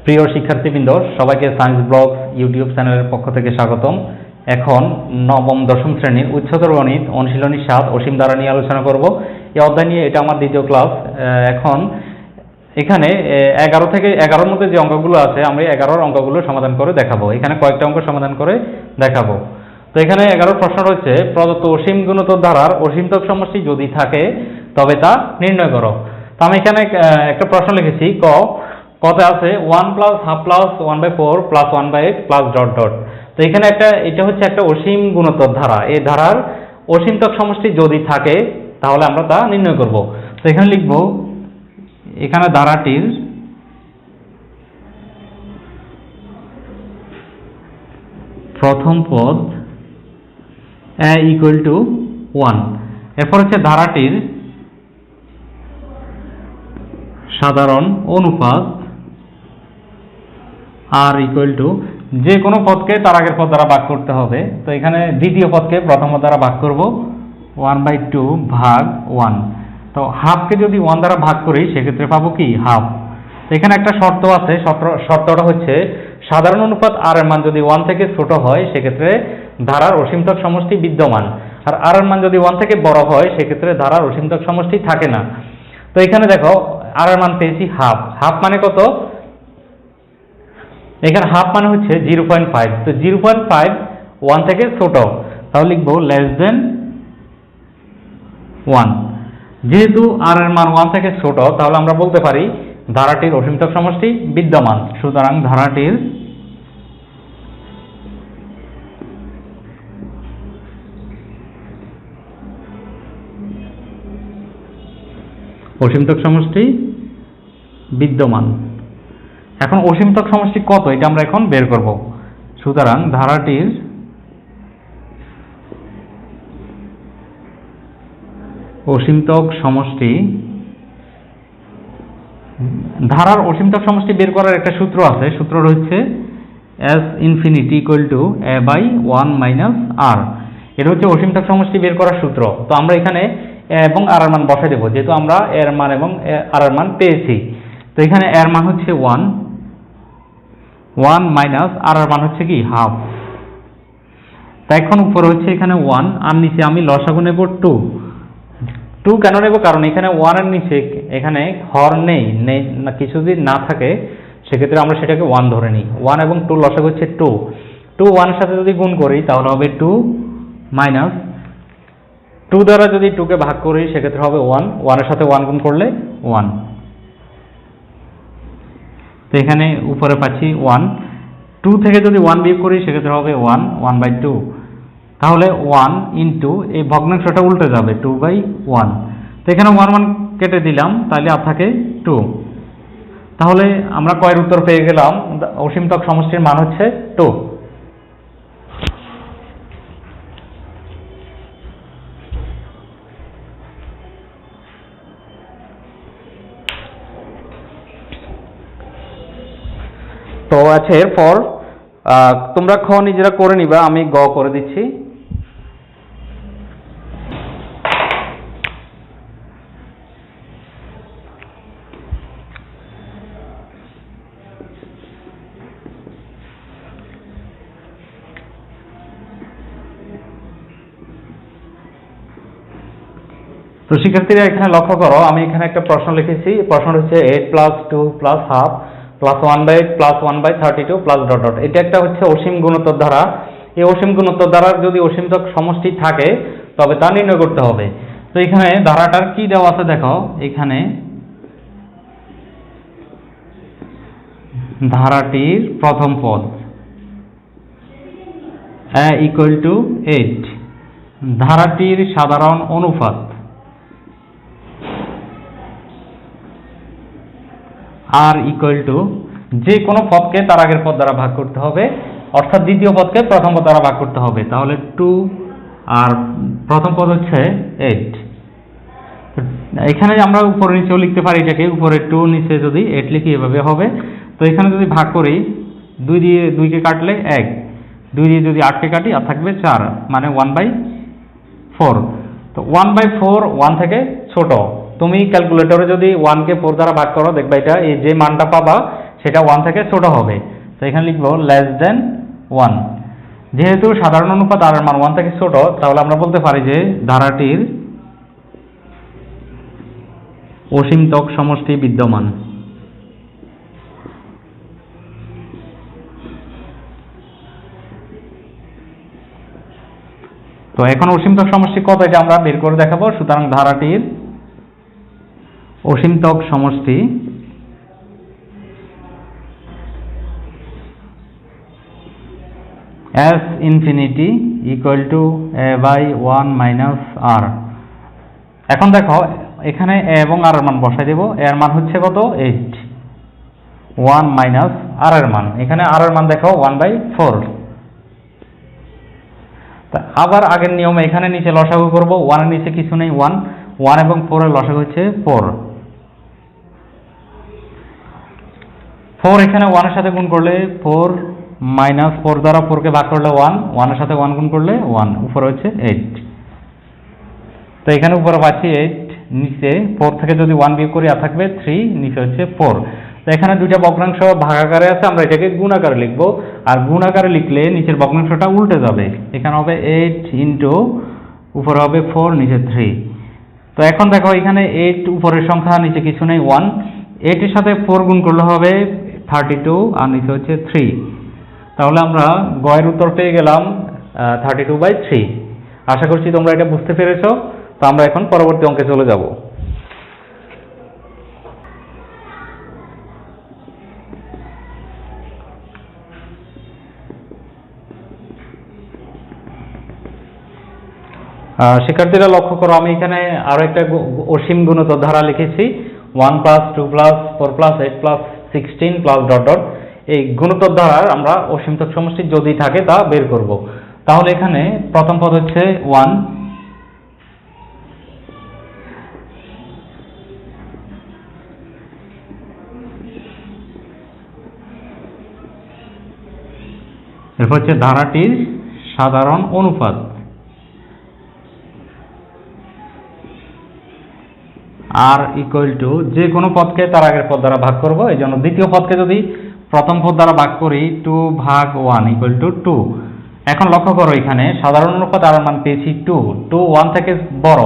প্রিয় শিক্ষার্থীবৃন্দ, সবাইকে সায়েন্স ব্লগস ইউটিউব চ্যানেলের পক্ষ থেকে স্বাগতম। এখন নবম দশম শ্রেণীর উচ্চতর গণিত অনুশীলনী 7 অসীম ধারা নিয়ে আলোচনা করব। এই অধ্যায় নিয়ে এটা আমার দ্বিতীয় ক্লাস। এখন এখানে 11 থেকে 11-র মধ্যে যে অঙ্কগুলো আছে আমরা 11-র অঙ্কগুলো সমাধান করে দেখাবো। এখানে কয়েকটা অঙ্ক সমাধান করে দেখাবো। তো এখানে 11 প্রশ্ন রয়েছে, প্রদত্ত অসীম গুণোত্তর ধারার অসীমতক সমষ্টি যদি থাকে তবে তা নির্ণয় করো। তো আমি এখানে একটা প্রশ্ন লিখেছি, কত আছে 1 plus half plus 1/4 plus 1/8 plus dot dot. তো এখানে এটা হচ্ছে একটা অসীম গুণোত্তর ধারা। এই ধারার অসীমতক সমষ্টি যদি থাকে তাহলে আমরা তা নির্ণয় করব। তো এখানে লিখব, এখানে ধারাটির প্রথম পদ a ইকুয়াল টু 1, এরপর হচ্ছে ধারাটির সাধারণ অনুপাত r ইকুয়াল টু, যে কোনো পদকে তার আগের পদ দ্বারা ভাগ করতে হবে। তো এখানে দ্বিতীয় পদকে প্রথম পদ দ্বারা ভাগ করব, 1/2 ভাগ 1। তো হাফকে যদি 1 দ্বারা ভাগ করি সেক্ষেত্রে পাবো কি হাফ। তো এখানে একটা শর্ত আছে, শর্তটা হচ্ছে সাধারণ অনুপাত r এর মান যদি 1 থেকে ছোট হয় সেক্ষেত্রে ধারার অসীমতক সমষ্টি বিদ্যমান, আর r এর মান যদি 1 থেকে বড় হয় সেক্ষেত্রে ধারার অসীমতক সমষ্টি থাকে না। তো এখানে দেখো r এর মান পেয়েছি হাফ। হাফ মানে কত? এখানে হাফ মানে হচ্ছে 0.5। তো 0.5 1 থেকে ছোট, তাহলে লিখবো লেস দেন 1। যেহেতু r এর মান 1 থেকে ছোট তাহলে আমরা বলতে পারি ধারাটির অসীমতক সমষ্টি বিদ্যমান। সুতরাং ধারাটির অসীমতক সমষ্টি বিদ্যমান। এখন অসীমতক সমষ্টি কত এটা আমরা এখন বের করব। সুতরাং ধারাটির অসীমতক সমষ্টি, ধারার অসীমতক সমষ্টি বের করার একটা সূত্র আছে। সূত্র রয়েছে s infinity equal two a/1 minus r। এটা হচ্ছে অসীমতক সমষ্টি বের করার সূত্র। তো আমরা এখানে এবং r এর মান বসাই দেব, যেহেতু আমরা এর মান এবং r এর মান পেয়েছি। তো এখানে এর মান হচ্ছে 1 মাইনাস r এর মান হচ্ছে কি হাফ। তাই এখন উপরে হচ্ছে এখানে 1 আর নিচে আমি লসাগু নেব 2 কেন নেব? কারণ এখানে 1 এর নিচে এখানে হর নেই, কিছু যদি না থাকে সেক্ষেত্রে আমরা সেটাকে 1 ধরে নিই। 1 এবং 2 লসাগু হচ্ছে 2 1 এর সাথে যদি গুণ করি তাহলে হবে 2 মাইনাস 2 দ্বারা যদি 2 কে ভাগ করি সেক্ষেত্রে হবে 1 এর সাথে 1 গুণ করলে 1। তো এখানে উপরে পাচ্ছি 1, 2 থেকে যদি 1 বিয়োগ করি সেক্ষেত্রে হবে 1/2। তাহলে 1 ইন্টু এই ভগ্নাংশটা উল্টে যাবে 2/1। তো এখানে 1 কেটে দিলাম, তাহলে আর থাকে 2। তাহলে আমরা কয়ের উত্তর পেয়ে গেলাম, অসীমতক সমষ্টির মান হচ্ছে 2। তো আছে এরপর তোমরা খ নিজেরা করে নিবা, আমি গ করে দিচ্ছি। তো শিক্ষার্থীরা এখানে লক্ষ্য করো, আমি এখানে একটা প্রশ্ন লিখেছি। প্রশ্ন হচ্ছে 8 plus 2 plus half plus 1/8 plus 1/32 plus dot dot. এটা একটা হচ্ছে অসীম গুণোত্তর ধারা। এই অসীম গুণোত্তর ধারার যদি অসীমতক সমষ্টি থাকে তবে তা নির্ণয় করতে হবে। তো এখানে ধারাটার কি দেওয়া আছে দেখো, এখানে ধারাটির প্রথম পদ a ইকুয়াল টু 8, ধারাটির সাধারণ অনুপাত r ইকুয়াল টু, যে কোনো পদকে তার আগের পদ দ্বারা ভাগ করতে হবে, অর্থাৎ দ্বিতীয় পদকে প্রথম পদ দ্বারা ভাগ করতে হবে। তাহলে 2 আর প্রথম পদ হচ্ছে 8। এখানে আমরা উপরে নিচেও লিখতে পারি, এটাকে উপরে 2 নিচে যদি 8 লিখি এভাবে হবে। তো এখানে যদি ভাগ করি 2 দিয়ে 2 কে কাটলে 1, 2 দিয়ে যদি 8 কে কাটি আর থাকবে 4, মানে 1/4। তো 1/4 1 থেকে ছোট। তুমি ক্যালকুলেটরে যদি 1 কে 4 দ্বারা ভাগ করো দেখবা এটা এই যে মানটা পাবা সেটা 1 থেকে ছোট হবে। তো এখানে লিখব লেস দেন 1। যেহেতু সাধারণ অনুপাত r এর মান 1 থেকে ছোট, তাহলে আমরা বলতে পারি যে ধারাটির অসীমতক সমষ্টি বিদ্যমান। তো এখন অসীমতক সমষ্টি কত এটা আমরা বের করে দেখাবো। সুতরাং ধারাটির অসীমতক সমষ্টি s infinity equal to a by 1 minus r। এখন দেখো এখানে a এবং r এর মান বসাই দেব। a এর মান হচ্ছে কত 8, 1 মাইনাস r এর মান, এখানে r এর মান দেখো 1/4। আবার আগের নিয়মে এখানে নিচে লসাগু করব। 1 এর নিচে কিছু নেই, 1 এবং 4 এর লসাগু হচ্ছে 4। এখানে 1 এর সাথে গুণ করলে 4 মাইনাস 4 দ্বারা 4 কে ভাগ করলে 1 এর সাথে 1 গুণ করলে 1, উপরে হচ্ছে 8। তো এখানে উপরে পাচ্ছি 8, নিচে 4 থেকে যদি 1 বিয়োগ করি আর থাকবে 3, নিচে হচ্ছে 4। তো এখানে দুইটা ভগ্নাংশ ভাগাকারে আছে, আমরা এটাকে গুণ আকারে লিখব। আর গুণ আকারে লিখলে নিচের ভগ্নাংশটা উল্টে যাবে, এখানে হবে 8 ইনটু উপরে হবে 4, নিচে 3। তো এখন দেখো এখানে 8 উপরের সংখ্যা, নিচে কিছু নেই 1, 8 এর সাথে 4 গুণ করলে হবে 32 আর নিচে হচ্ছে 3। তাহলে আমরা গয়ের উত্তর পেয়ে গেলাম 32/3। আশা করছি তোমরা এটা বুঝতে পেরেছো। তো আমরা এখন পরবর্তী অঙ্কে চলে যাব। শিক্ষার্থীরা লক্ষ্য করো, আমি এখানে আরো একটা অসীম গুণিতক ধারা লিখেছি, 1 + 2 + 4 + 8 + 16 + ডট ডট। এই গুণিতক ধারার আমরা অসীমতক সমষ্টি যদি থাকে তা বের করব। তাহলে এখানে প্রথম পদ হচ্ছে 1, এরপর হচ্ছে ধারাটির সাধারণ অনুপাত, আর ইকুয়াল টু যে কোনো পদকে তার আগের পদ দ্বারা ভাগ করব। এই জন্য দ্বিতীয় পদকে যদি প্রথম পদ দ্বারা ভাগ করি 2/1 ইকুয়াল টু 2। এখন লক্ষ্য করো এখানে সাধারণ অনুপাত আর এর মান পেয়েছি 2, 1 থেকে বড়।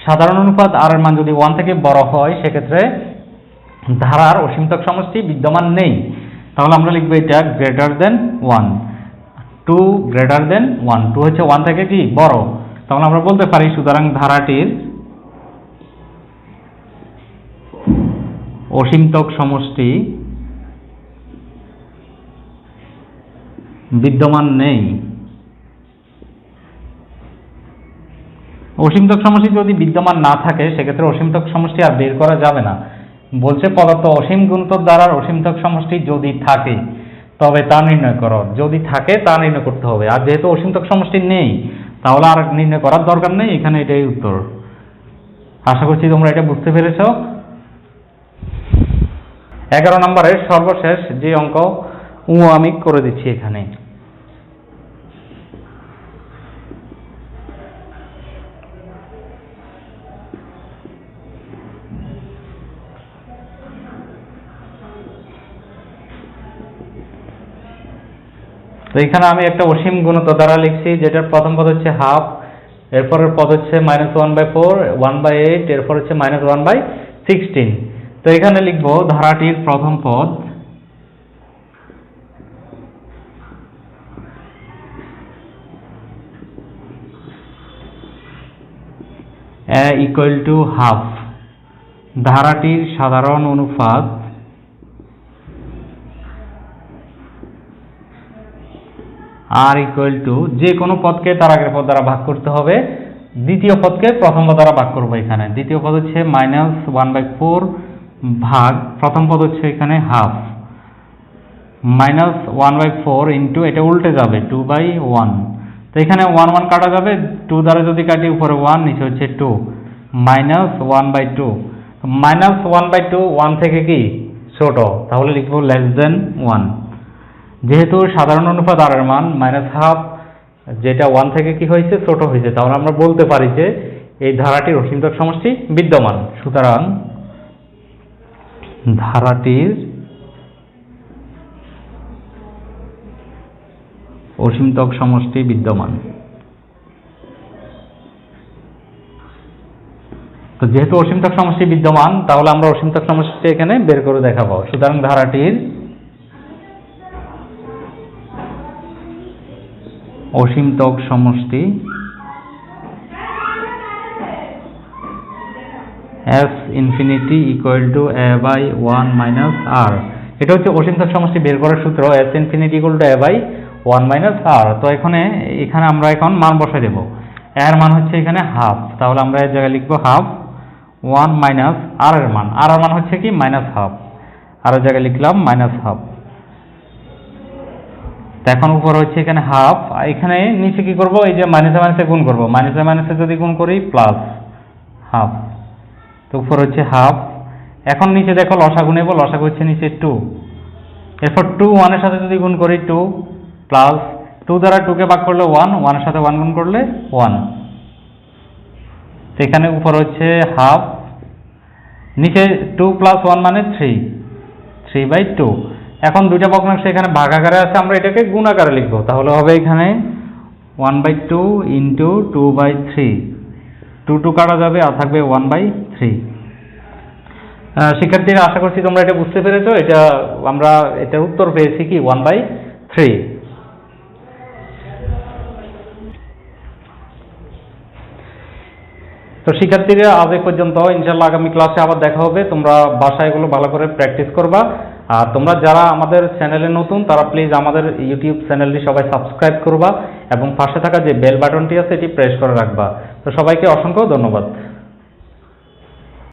সাধারণ অনুপাত আর এর মান যদি 1 থেকে বড় হয় সেক্ষেত্রে ধারার অসীমতক সমষ্টি বিদ্যমান নেই। তাহলে আমরা লিখব এটা গ্রেটার দেন 1, 2 গ্রেটার দেন 1, 2 হচ্ছে 1 থেকে কি বড়। তাহলে আমরা বলতে পারি সুতরাং ধারাটির অসীমতক সমষ্টি বিদ্যমান নেই। অসীমতক সমষ্টি যদি বিদ্যমান না থাকে সেক্ষেত্রে অসীমতক সমষ্টি আর বের করা যাবে না। বলছে পদার্থ অসীম গুণিতক দ্বারার অসীমতক সমষ্টি যদি থাকে তবে তা নির্ণয় করো। যদি থাকে তা নির্ণয় করতে হবে, আর যেহেতু অসীমতক সমষ্টি নেই তাহলে আর নির্ণয় করার দরকার নেই। এখানে এটাই উত্তর। আশা করছি তোমরা এটা বুঝতে পেরেছো। 11 নম্বরের সর্বশেষ যে অঙ্ক আমি করে দিচ্ছি এখানে। তো এখানে আমি একটা অসীম গুণিতক দ্বারা লিখছি, যেটার প্রথম পদ হচ্ছে হাফ, এরপরের পদ হচ্ছে -1/4, 1/8, এরপর হচ্ছে -1/16। তো এখানে লিখব ধারাটির প্রথম পদ a ইকুয়াল টু হাফ, ধারাটির সাধারণ অনুপাত আর ইকুয়াল টু যে কোনো পদকে তার আগের পদ দ্বারা ভাগ করতে হবে। দ্বিতীয় পদকে প্রথম পদ দ্বারা ভাগ করবো। এখানে দ্বিতীয় পদ হচ্ছে -1/4 ভাগ প্রথম পদ হচ্ছে এখানে হাফ, -1/4 ইন্টু এটা উল্টে যাবে 2/1। তো এখানে 1 1 কাটা যাবে, 2 দ্বারা যদি কাটি উপরে 1, নিচে হচ্ছে 2, -1/2। -1/2 1 থেকে কি ছোট, তাহলে লিখবো লেস দেন 1। যেহেতু সাধারণ অনুপাত আর এর মান -1/2, যেটা 1 থেকে কি হয়েছে ছোট হয়েছে, তাহলে আমরা বলতে পারি যে এই ধারাটির অসীমতক সমষ্টি বিদ্যমান। সুতরাং ধারাটির অসীমতক সমষ্টি বিদ্যমান। তো যেহেতু অসীমতক সমষ্টি বিদ্যমান, তাহলে আমরা অসীমতক সমষ্টি এখানে বের করে দেখাবো। সুতরাং ধারাটির অসীমতক সমষ্টি s infinity equal to a by 1 minus r। এটা হচ্ছে অসীমতক সমষ্টি বের করার সূত্র, s infinity equal to a by 1 minus r। তো এখানে আমরা এখন মান বসাই দেব। এর মান হচ্ছে এখানে হাফ, তাহলে আমরা এর জায়গায় লিখব হাফ 1 মাইনাস r এর মান, r এর মান হচ্ছে কি মাইনাস হাফ, আর এর জায়গায় লিখলাম মাইনাস হাফ। তো এখন উপর হচ্ছে এখানে হাফ, এখানে নিচে কি করব, এই যে মাইনাসে মাইনাসে গুণ করব, মাইনাসে মাইনাসে যদি গুণ করি প্লাস হাফ, তো উপর হচ্ছে হাফ। এখন নিচে দেখো লসাগু নেব, লসাগু হচ্ছে নিচে 2, এরপর 2 1 এর সাথে যদি গুণ করি 2 প্লাস 2 দ্বারা 2 কে ভাগ করলে 1, 1 এর সাথে 1 গুণ করলে 1। তো এখানে উপর হচ্ছে হাফ, নিচে 2 প্লাস 1 মানে 3/2। এখন দুইটা ভগ্নাংশ এখানে ভাগ আকারে আছে, আমরা এটাকে গুণ আকারে লিখব, তাহলে হবে এখানে 1/2 ইন্টু 2/3, 2 কাটা যাবে আর থাকবে 1/3। শিক্ষার্থীরা আশা করছি তোমরা এটা বুঝতে পেরেছো। আমরা এটার উত্তর পেয়েছি কি 1/3। তো শিক্ষার্থীরা আজ এই পর্যন্ত, ইনশাআল্লাহ আগামী ক্লাসে আবার দেখা হবে। তোমরা বাসায় এগুলো ভালো করে প্র্যাকটিস করবা। আর তোমরা যারা আমাদের চ্যানেলে নতুন, তারা প্লিজ আমাদের ইউটিউব চ্যানেলটি সবাই সাবস্ক্রাইব করবা এবং পাশে থাকা যে বেল বাটনটি আছে এটি প্রেস করে রাখবা। তো সবাইকে অসংখ্য ধন্যবাদ।